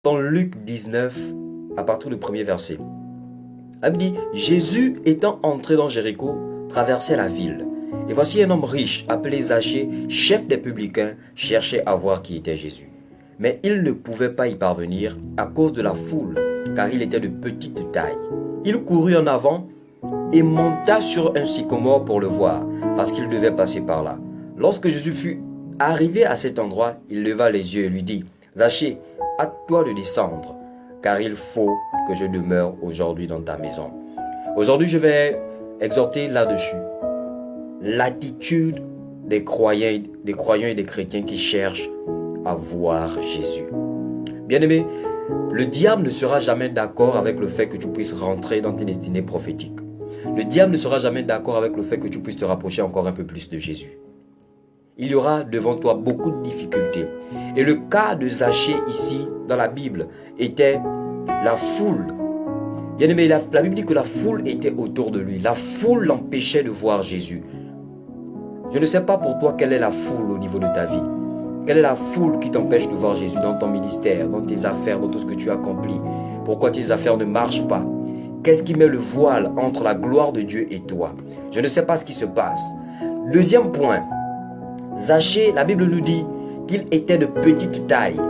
Dans Luc 19, à partir du premier verset, la Bible dit, Jésus étant entré dans Jéricho, traversait la ville. Et voici un homme riche, appelé Zachée, chef des publicains, cherchait à voir qui était Jésus. Mais il ne pouvait pas y parvenir à cause de la foule, car il était de petite taille. Il courut en avant et monta sur un sycomore pour le voir, parce qu'il devait passer par là. Lorsque Jésus fut arrivé à cet endroit, il leva les yeux et lui dit, Zachée, hâte-toi de descendre, car il faut que je demeure aujourd'hui dans ta maison. Aujourd'hui, je vais exhorter là-dessus l'attitude des croyants et des chrétiens qui cherchent à voir Jésus. Bien-aimé, le diable ne sera jamais d'accord avec le fait que tu puisses rentrer dans tes destinées prophétiques. Le diable ne sera jamais d'accord avec le fait que tu puisses te rapprocher encore un peu plus de Jésus. Il y aura devant toi beaucoup de difficultés. Et le cas de Zachée ici, dans la Bible, était la foule. Bien-aimé, la Bible dit que la foule était autour de lui. La foule l'empêchait de voir Jésus. Je ne sais pas pour toi quelle est la foule au niveau de ta vie. Quelle est la foule qui t'empêche de voir Jésus dans ton ministère, dans tes affaires, dans tout ce que tu accomplis? Pourquoi tes affaires ne marchent pas? Qu'est-ce qui met le voile entre la gloire de Dieu et toi? Je ne sais pas ce qui se passe. Deuxième point, Zachée, la Bible nous dit qu'il était de petite taille.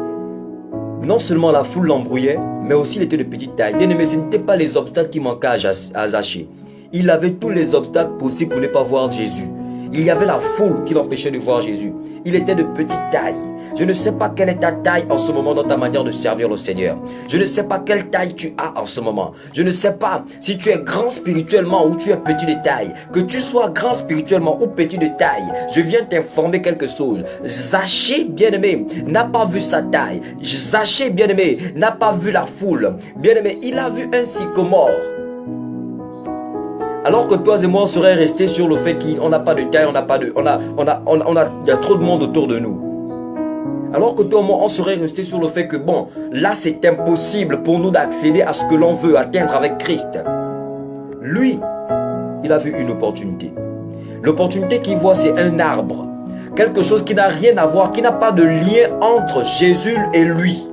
Non seulement la foule l'embrouillait, mais aussi il était de petite taille. Bien aimé, ce n'étaient pas les obstacles qui manquaient à Zachée. Il avait tous les obstacles possibles pour ne pas voir Jésus. Il y avait la foule qui l'empêchait de voir Jésus. Il était de petite taille. Je ne sais pas quelle est ta taille en ce moment dans ta manière de servir le Seigneur. Je ne sais pas quelle taille tu as en ce moment. Je ne sais pas si tu es grand spirituellement ou tu es petit de taille. Que tu sois grand spirituellement ou petit de taille, je viens t'informer quelque chose. Zachée, bien-aimé, n'a pas vu sa taille. Zachée, bien-aimé, n'a pas vu la foule. Bien-aimé, il a vu un sycomore. Alors que toi et moi, on serait restés sur le fait qu'on n'a pas de taille, il y a trop de monde autour de nous. Alors que toi et moi, on serait restés sur le fait que bon, là c'est impossible pour nous d'accéder à ce que l'on veut atteindre avec Christ. Lui, il a vu une opportunité. L'opportunité qu'il voit, c'est un arbre. Quelque chose qui n'a rien à voir, qui n'a pas de lien entre Jésus et lui.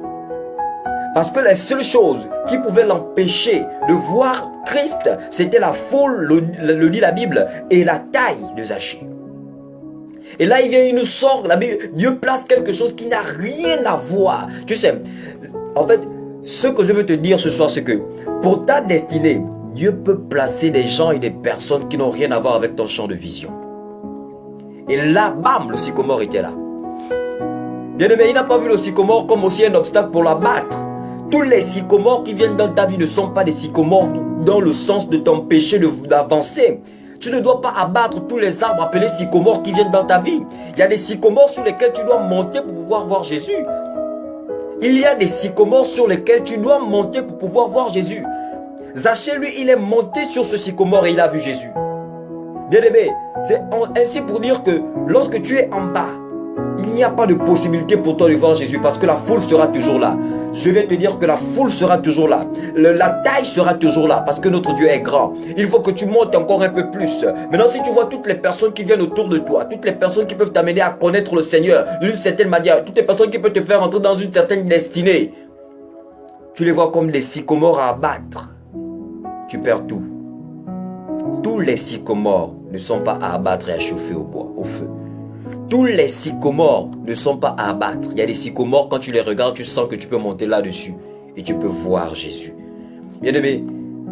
Parce que les seules choses qui pouvaient l'empêcher de voir Christ, c'était la foule, le dit la Bible, et la taille de Zachée. Et là, il vient, il nous sort, la Bible, Dieu place quelque chose qui n'a rien à voir. Tu sais, en fait, ce que je veux te dire ce soir, c'est que pour ta destinée, Dieu peut placer des gens et des personnes qui n'ont rien à voir avec ton champ de vision. Et là, bam, le sycomore était là. Bien-aimé, il n'a pas vu le sycomore comme aussi un obstacle pour l'abattre. Tous les sycomores qui viennent dans ta vie ne sont pas des sycomores dans le sens de t'empêcher d'avancer. Tu ne dois pas abattre tous les arbres appelés sycomores qui viennent dans ta vie. Il y a des sycomores sur lesquels tu dois monter pour pouvoir voir Jésus. Il y a des sycomores sur lesquels tu dois monter pour pouvoir voir Jésus. Zachée, lui, il est monté sur ce sycomore et il a vu Jésus. Bien-aimé, c'est ainsi pour dire que lorsque tu es en bas, il n'y a pas de possibilité pour toi de voir Jésus parce que la foule sera toujours là. Je vais te dire que la foule sera toujours là. La taille sera toujours là parce que notre Dieu est grand. Il faut que tu montes encore un peu plus. Maintenant, si tu vois toutes les personnes qui viennent autour de toi, toutes les personnes qui peuvent t'amener à connaître le Seigneur d'une certaine manière, toutes les personnes qui peuvent te faire entrer dans une certaine destinée, tu les vois comme des sycomores à abattre. Tu perds tout. Tous les sycomores ne sont pas à abattre et à chauffer au feu. Tous les sycomores ne sont pas à abattre. Il y a des sycomores, quand tu les regardes, tu sens que tu peux monter là-dessus et tu peux voir Jésus. Bien-aimé,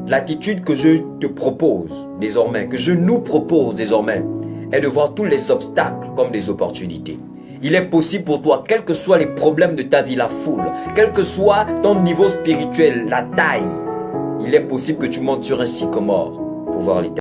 l'attitude que je te propose désormais, que je nous propose désormais, est de voir tous les obstacles comme des opportunités. Il est possible pour toi, quels que soient les problèmes de ta vie, la foule, quel que soit ton niveau spirituel, la taille, il est possible que tu montes sur un sycomore pour voir l'éternité.